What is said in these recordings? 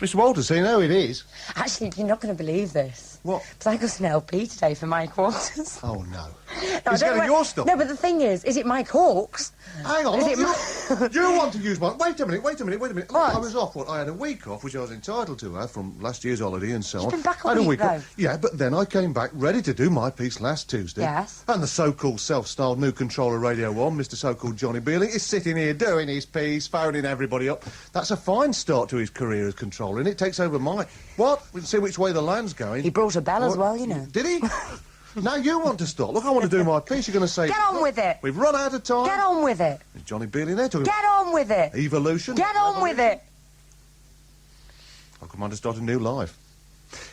Mr. Walters, you know who it is. Actually, you're not going to believe this. What? But I got an LP today for Mike Walters. Oh, no. No, He's getting your stuff. No, but the thing is it Mike Hawkes? Hang on. You want to use mine? Wait a minute. What? I was off. I had a week off, which I was entitled to from last year's holiday and so on. You've been back I had a week, though. off. Yeah, but then I came back ready to do my piece last Tuesday. Yes. And the so-called self-styled new controller Radio 1, Mr. so-called Johnny Beeling, is sitting here doing his piece, phoning everybody up. That's a fine start to his career as controller, and it takes over my... What? We can see which way the land's going. He brought a bell as well, you know. Did he? Now you want to stop. Look, I want to do my piece. You're going to say... Get on with it. We've run out of time. Get on with it. Is Johnny Beeling there talking Get on with it. evolution? Get on with it. I've got a mind to start a new life.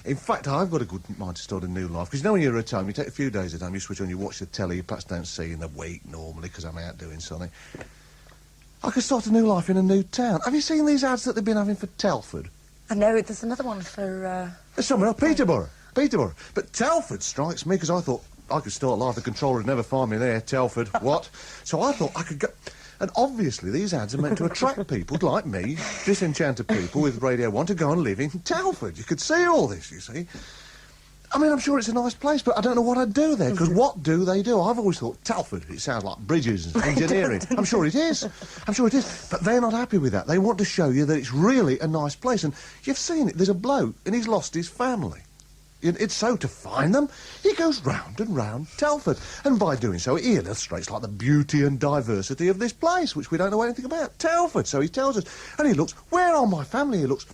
In fact, I've got a good mind to start a new life. Because you know when you're at home, you take a few days at home, you switch on, you watch the telly, you perhaps don't see in the week normally because I'm out doing something. I could start a new life in a new town. Have you seen these ads that they've been having for Telford? I know, there's another one for, There's somewhere else, Peterborough. But Telford strikes me because I thought I could start life. The controller would never find me there. Telford, what? So I thought I could go... And obviously these ads are meant to attract people like me, disenchanted people with Radio 1, to go and live in Telford. You could see all this, you see. I mean, I'm sure it's a nice place, but I don't know what I'd do there, because what do they do? I've always thought Telford, it sounds like bridges and engineering. I'm sure it is. But they're not happy with that. They want to show you that it's really a nice place. And you've seen it. There's a bloke, and he's lost his family. It's so to find them, he goes round and round Telford. And by doing so, he illustrates, like, the beauty and diversity of this place, which we don't know anything about. Telford, so he tells us. And he looks, where are my family? He looks,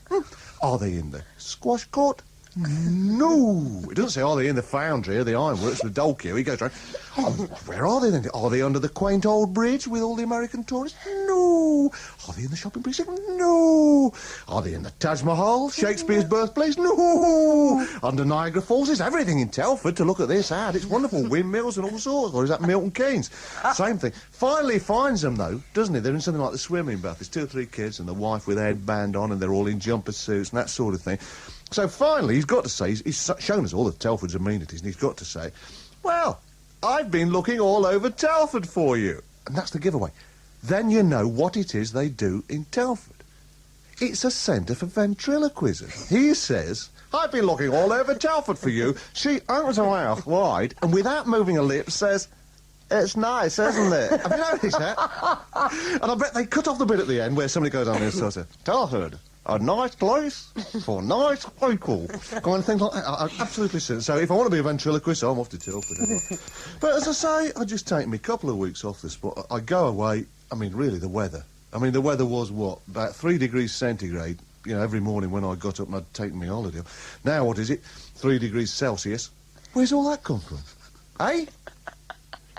are they in the squash court? No. It doesn't say, are they in the foundry or the ironworks, the dole queue? He goes round, oh, where are they then? Are they under the quaint old bridge with all the American tourists? No. Are they in the shopping precinct? No. Are they in the Taj Mahal, Shakespeare's birthplace? No. Under Niagara Falls? There's everything in Telford to look at this ad. It's wonderful. Windmills and all sorts. Or is that Milton Keynes? Same thing. Finally finds them, though, doesn't he? They're in something like the swimming bath. There's 2 or 3 kids and the wife with a headband on, and they're all in jumper suits and that sort of thing. So finally, he's got to say, he's shown us all of Telford's amenities, and he's got to say, well, I've been looking all over Telford for you. And that's the giveaway. Then you know what it is they do in Telford. It's a centre for ventriloquism. He says, I've been looking all over Telford for you. She opens her mouth wide and without moving her lips says, it's nice, isn't it? Have you noticed that? And I bet they cut off the bit at the end where somebody goes on there and sort of, Telford, a nice place for nice people. Kind of things like that. I absolutely see it. So if I want to be a ventriloquist, I'm off to Telford. But as I say, I just take me a couple of weeks off the spot. I go away. I mean, really, the weather. I mean, the weather was, what, about 3 degrees centigrade, you know, every morning when I got up and I'd taken my holiday. Now, what is it? 3 degrees Celsius. Where's all that come from? Eh?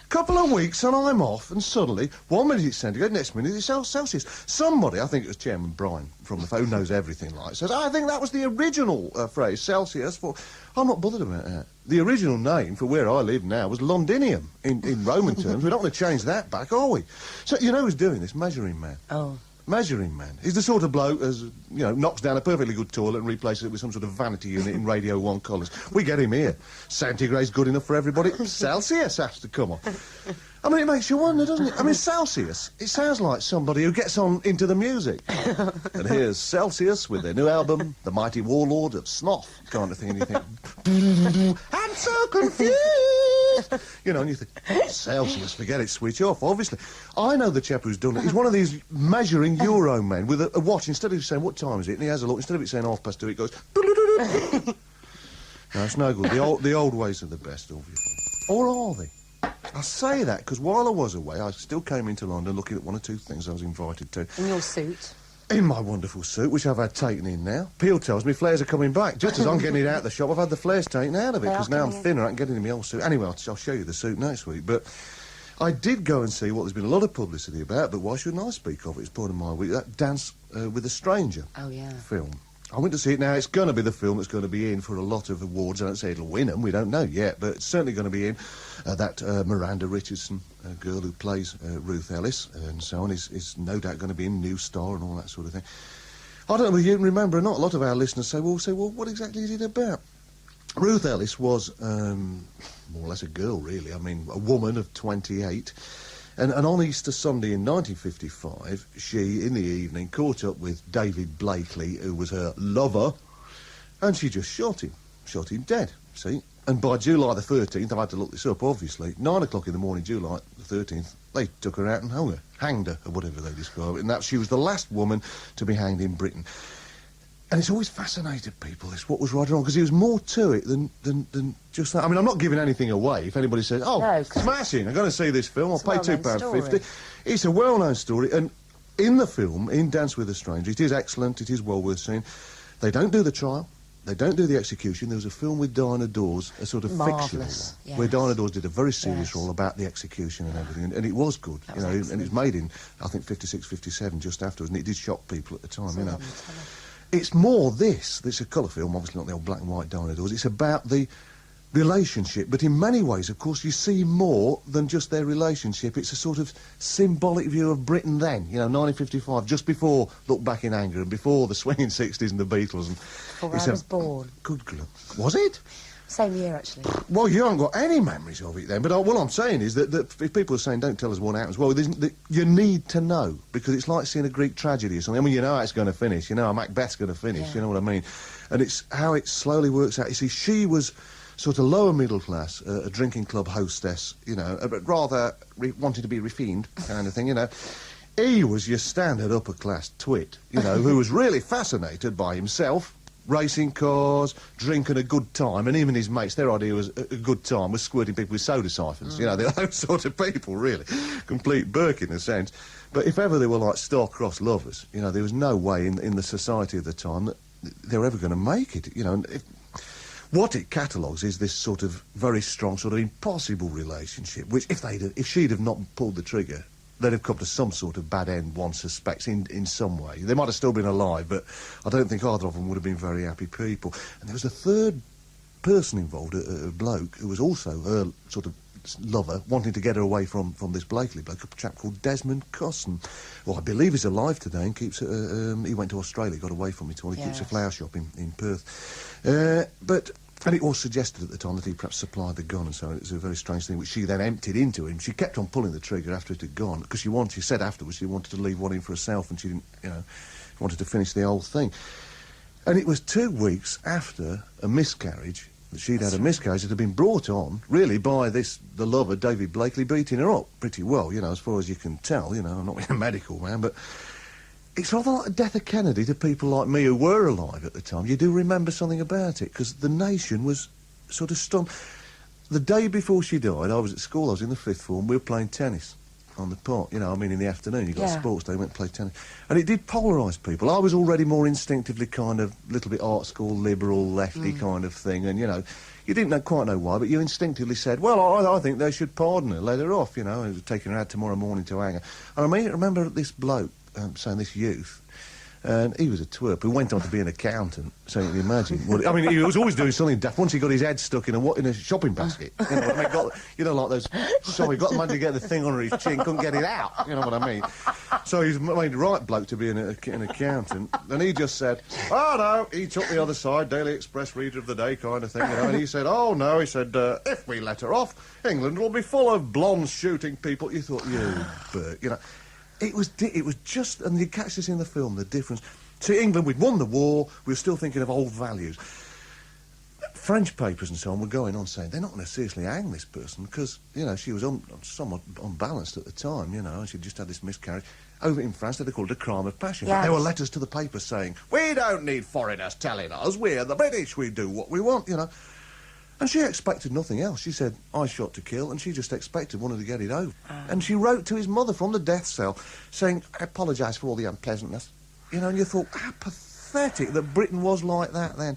Couple of weeks and I'm off, and suddenly, 1 minute it's centigrade, next minute it's Celsius. Somebody, I think it was Chairman Brian from the phone, knows everything like, says, I think that was the original phrase, Celsius, for... I'm not bothered about that. The original name for where I live now was Londinium, in Roman terms. We're not going to change that back, are we? So, you know who's doing this? Measuring Man. Oh. Measuring Man. He's the sort of bloke as, you know, knocks down a perfectly good toilet and replaces it with some sort of vanity unit in Radio 1 colours. We get him here. Centigrade's good enough for everybody. Celsius has to come on. I mean, it makes you wonder, doesn't it? I mean, Celsius, it sounds like somebody who gets on into the music. And here's Celsius with their new album, The Mighty Warlord of Snoff, kind of thing, and you think, I'm so confused! You know, and you think, Celsius, forget it, switch off, obviously. I know the chap who's done it. He's one of these measuring Euro men with a watch. Instead of saying, what time is it? And he has a look. Instead of it saying 2:30, it goes... No, it's no good. The old ways are the best, obviously. Or are they? I say that because while I was away, I still came into London looking at 1 or 2 things I was invited to. In your suit? In my wonderful suit, which I've had taken in now. Peel tells me flares are coming back. Just as I'm getting it out of the shop, I've had the flares taken out of it, because now I'm thinner, I can get into my old suit. Anyway, I'll show you the suit next week. But I did go and see what there's been a lot of publicity about, but why shouldn't I speak of it? It's part of my week. That Dance with a Stranger film. I went to see it now. It's going to be the film that's going to be in for a lot of awards. I don't say it'll win them, we don't know yet, but it's certainly going to be in. That Miranda Richardson girl who plays Ruth Ellis and so on is no doubt going to be in New Star and all that sort of thing. I don't know if you can remember or not. A lot of our listeners say, well, what exactly is it about? Ruth Ellis was more or less a girl, really. I mean, a woman of 28. And on Easter Sunday in 1955, she, in the evening, caught up with David Blakely, who was her lover, and she just shot him dead, see? And by July the 13th, I've had to look this up, obviously, 9 o'clock in the morning, July the 13th, they took her out and hanged her, or whatever they describe it, and that she was the last woman to be hanged in Britain. And it's always fascinated people, this, what was right or wrong, because there was more to it than just that. I mean, I'm not giving anything away. If anybody says, oh, no, smashing, I'm going to see this film, I'll pay £2.50. It's a well-known story, and in the film, in Dance with a Stranger, it is excellent, it is well worth seeing. They don't do the trial. They don't do the execution. There was a film with Diana Dawes, a sort of fictional one, yes, where Diana Dawes did a very serious role about the execution and everything, and it was good, you know, and it was made in, I think, 56, 57, just afterwards, and it did shock people at the time, you know. It's more this. It's a colour film, obviously not the old black and white Diana Dawes. It's about the relationship, but in many ways, of course, you see more than just their relationship. It's a sort of symbolic view of Britain then, you know, 1955, just before Look Back in Anger and before the swinging 60s and the Beatles. And before I was born. Good God. Was it? Same year, actually. Well, you haven't got any memories of it then, but what I'm saying is that if people are saying, don't tell us what happens, well, you need to know, because it's like seeing a Greek tragedy or something. I mean, you know how it's going to finish, you know how Macbeth's going to finish, you know what I mean? And it's how it slowly works out. You see, she was sort of lower middle class, a drinking club hostess, you know, but rather wanting to be refined kind of thing, you know. He was your standard upper class twit, you know, who was really fascinated by himself, racing cars, drinking a good time, and even his mates, their idea was a good time was squirting people with soda siphons, you know, they're those sort of people, really. Complete Burke in a sense. But if ever they were like star-crossed lovers, you know, there was no way in the society of the time that they were ever going to make it, you know. And what it catalogues is this sort of very strong, sort of impossible relationship, which if she'd have not pulled the trigger, they'd have come to some sort of bad end, one suspects, in some way. They might have still been alive, but I don't think either of them would have been very happy people. And there was a third person involved, a bloke, who was also her sort of lover, wanting to get her away from this Blakely bloke, a chap called Desmond Cusson. Well, I believe he's alive today and keeps... he went to Australia, got away from it all. He keeps a flower shop in Perth. And it was suggested at the time that he perhaps supplied the gun, and so it was a very strange thing, which she then emptied into him. She kept on pulling the trigger after it had gone, because she said afterwards she wanted to leave one in for herself, and she didn't, you know, wanted to finish the whole thing. And it was 2 weeks after a miscarriage, that she'd had a miscarriage that had been brought on, really, by the lover, David Blakely, beating her up pretty well, you know, as far as you can tell, you know. I'm not a medical man, but it's rather like the death of Kennedy to people like me who were alive at the time. You do remember something about it, because the nation was sort of stunned. The day before she died, I was at school, I was in the 5th form, we were playing tennis on the park, you know, I mean, in the afternoon, you got sports day, went and played tennis. And it did polarise people. I was already more instinctively kind of, little bit art school, liberal, lefty kind of thing, and, you know, you didn't quite know why, but you instinctively said, well, I think they should pardon her, let her off, you know, and taking her out tomorrow morning to hang her. And I remember this bloke, saying this youth, and he was a twerp who went on to be an accountant, so you can imagine. I mean, he was always doing something daft. Once he got his head stuck in a shopping basket, you know, like those... Sorry, got the man to get the thing under his chin, couldn't get it out, you know what I mean? So he's made the right bloke to be an accountant, and he just said, oh, no, he took the other side, Daily Express reader of the day kind of thing, you know, and he said, oh, no, he said, if we let her off, England will be full of blondes shooting people. You thought, you Bert, you know... It was just, and you catch this in the film, the difference. See, England, we'd won the war, we were still thinking of old values. French papers and so on were going on saying, they're not going to seriously hang this person, because, you know, she was somewhat unbalanced at the time, you know, and she'd just had this miscarriage. Over in France, they called it a crime of passion. Yes. There were letters to the papers saying, we don't need foreigners telling us, we're the British, we do what we want, you know. And she expected nothing else. She said, I shot to kill, and she just wanted to get it over. And she wrote to his mother from the death cell, saying, I apologise for all the unpleasantness. You know, and you thought, how pathetic that Britain was like that then.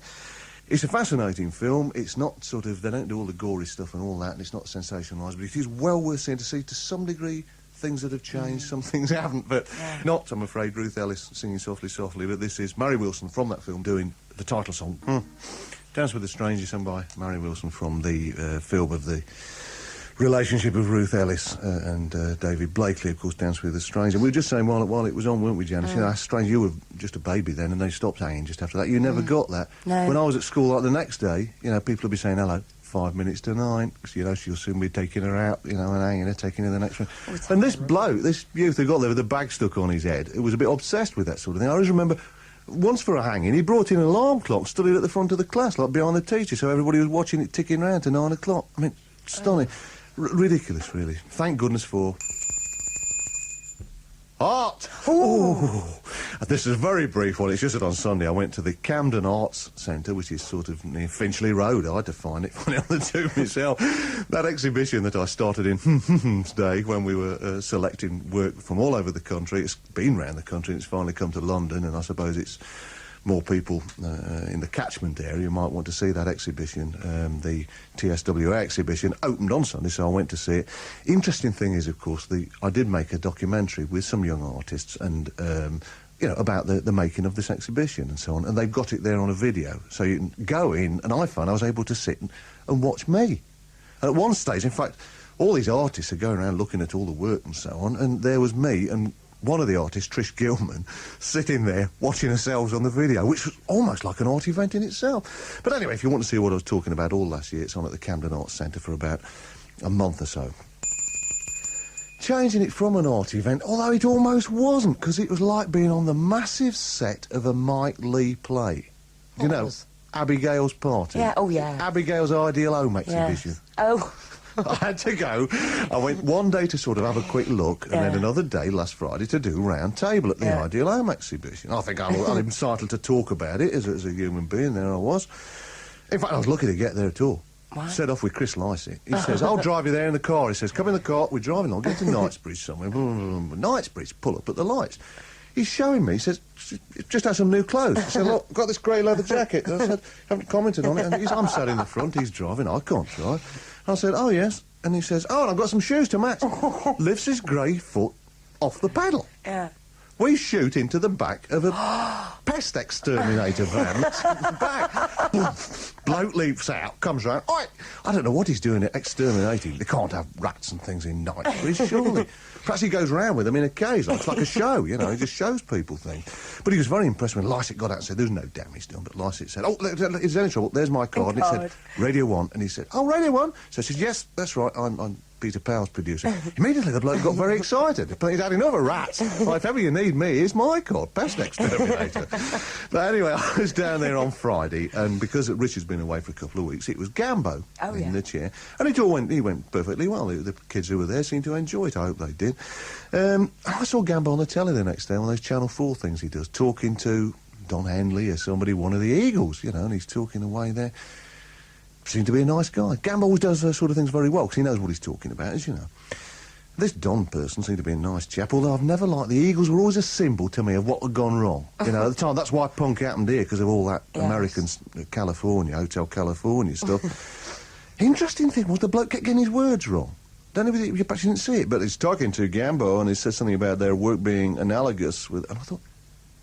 It's a fascinating film. It's not sort of, they don't do all the gory stuff and all that, and it's not sensationalised, but it is well worth seeing, to see to some degree things that have changed, some things haven't, but not, I'm afraid, Ruth Ellis singing Softly Softly, but this is Mary Wilson from that film doing the title song. Dance with a Stranger, sung by Mary Wilson, from the film of the relationship of Ruth Ellis and David Blakely, of course, Dance with a Stranger. We were just saying while it was on, weren't we, Janice? You know, that's strange, you were just a baby then, and they stopped hanging just after that. You never got that. No. When I was at school, like, the next day, you know, people would be saying hello, 5 minutes to 9, because, you know, she'll soon be taking her out, you know, and hanging her, taking her the next one. And this bloke, this youth who got there with the bag stuck on his head, who was a bit obsessed with that sort of thing. I always remember, once for a hanging, he brought in an alarm clock, stood it at the front of the class, like behind the teacher, so everybody was watching it ticking round to 9 o'clock. I mean, stunning. Ridiculous, really. Thank goodness for... Art! Ooh. This is a very brief one. It's just that on Sunday I went to the Camden Arts Centre, which is sort of near Finchley Road. I had to find it funny on the tube myself. That exhibition that I started in Day when we were selecting work from all over the country. It's been round the country and it's finally come to London, and I suppose it's more people in the catchment area might want to see that exhibition. The TSWA exhibition opened on Sunday, so I went to see it. Interesting thing is, of course, I did make a documentary with some young artists and, you know, about the making of this exhibition and so on, and they've got it there on a video. So you can go in, and I found I was able to sit and watch me. And at one stage, in fact, all these artists are going around looking at all the work and so on, and there was me and one of the artists, Trish Gilman, sitting there watching ourselves on the video, which was almost like an art event in itself. But anyway, if you want to see what I was talking about all last year, it's on at the Camden Arts Centre for about a month or so. Changing it from an art event, although it almost wasn't, because it was like being on the massive set of a Mike Leigh play. You know, Abigail's Party. Yeah, oh yeah. Abigail's Ideal Home exhibition. Yes. Oh. I had to go. I went one day to sort of have a quick look, and then another day last Friday to do round table at the Ideal Home exhibition. I think I'm entitled to talk about it as a human being. There I was. In fact, I was lucky to get there at all. What? Set off with Chris Lycett. He says, I'll drive you there in the car. He says, come in the car, we're driving along, get to Knightsbridge somewhere. Knightsbridge, pull up at the lights. He's showing me, he says, just had some new clothes. I said, look, got this grey leather jacket. I said, haven't commented on it. And I'm sat in the front, he's driving, I can't drive. I said, oh, yes. And he says, oh, and I've got some shoes to match. Lifts his grey foot off the pedal. Yeah. We shoot into the back of a pest exterminator van. Back. Bloke leaps out, comes round. I don't know what he's doing at exterminating. They can't have rats and things in Knightsbridge, surely. Perhaps he goes round with them in a cage. It's like a show, you know. He just shows people things. But he was very impressed when Lycett got out and said, there's no damage done. But Lycett said, oh, is there any trouble? There's my card. And it said, Radio 1. And he said, oh, Radio 1? So I said, yes, that's right. I'm Peter Powell's producer. Immediately the bloke got very excited. But he'd had enough of rats. Well, if ever you need me, here's my card, pest exterminator. But anyway, I was down there on Friday, and because Richard's been away for a couple of weeks, it was Gambo in the chair. And he went perfectly well. The kids who were there seemed to enjoy it. I hope they did. I saw Gambo on the telly the next day, on those Channel 4 things he does, talking to Don Henley or somebody, one of the Eagles, you know, and he's talking away there. Seemed to be a nice guy. Gambo always does those sort of things very well, because he knows what he's talking about, as you know. This Don person seemed to be a nice chap, although I've never liked... The Eagles were always a symbol to me of what had gone wrong. You know, at the time, that's why punk happened here, because of all that American California, Hotel California stuff. Interesting thing was the bloke kept getting his words wrong. Don't know if you perhaps didn't see it, but he's talking to Gambo, and he said something about their work being analogous with... And I thought,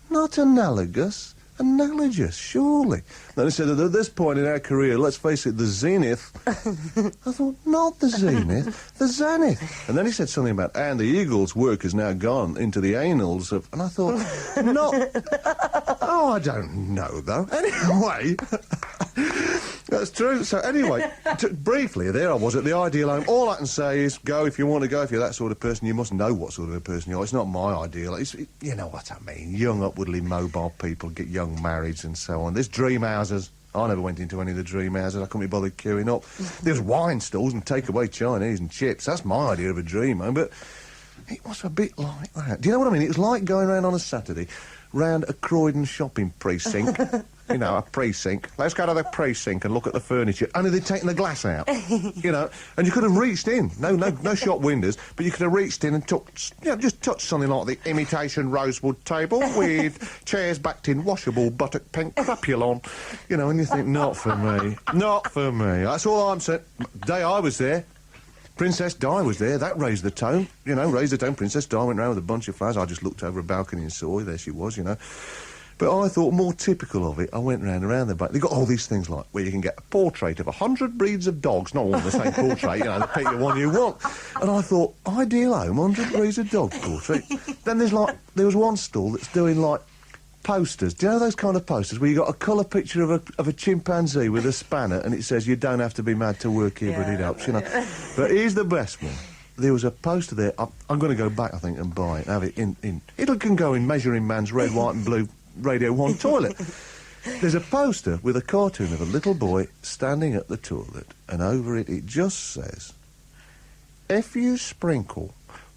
not analogous... Analogous, surely. Then he said that at this point in our career, let's face it, the zenith. I thought, not the zenith, the zenith. And then he said something about, and the Eagles' work has now gone into the annals of... And I thought, not... Oh, I don't know, though. Anyway, that's true. So anyway, briefly, there I was at the Ideal Home. All I can say is, go if you want to go. If you're that sort of person, you must know what sort of a person you are. It's not my ideal. You know what I mean. Young, upwardly mobile people get young marrieds and so on. There's dream houses. I never went into any of the dream houses. I couldn't be bothered queuing up. There's wine stalls and takeaway Chinese and chips. That's my idea of a dream home, but it was a bit like that. Do you know what I mean? It was like going round on a Saturday round a Croydon shopping precinct. You know, a precinct. Let's go to the precinct and look at the furniture. Only they'd taken the glass out. You know, and you could have reached in. No shop windows, but you could have reached in and just touched something like the imitation rosewood table with chairs backed in washable buttock pink crapulon. You know, and you think, not for me. Not for me. That's all I'm saying. The day I was there, Princess Di was there. That raised the tone. You know, raised the tone. Princess Di went round with a bunch of flowers. I just looked over a balcony and saw her. There she was, you know. But I thought, more typical of it, I went round the back. They've got all these things like where you can get a portrait of 100 breeds of dogs, not all the same portrait, you know, pick the one you want. And I thought, Ideal Home, 100 breeds of dog portrait. Then there was one stall that's doing, like, posters. Do you know those kind of posters where you got a colour picture of a chimpanzee with a spanner and it says you don't have to be mad to work here, but it helps, you know. But here's the best one. There was a poster there. I'm going to go back, I think, and buy it and have it in. It can go in Measuring Man's red, white and blue Radio 1 toilet. There's a poster with a cartoon of a little boy standing at the toilet, and over it just says, "If you sprinkle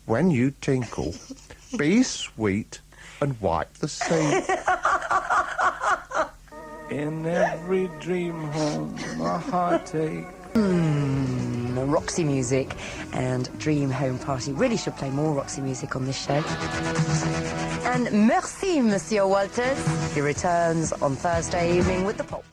when you tinkle, be sweet and wipe the seat." In every dream home, a heartache. Roxy music and Dream Home Party. Really should play more Roxy music on this show. And merci, Monsieur Walters. He returns on Thursday evening with the pop.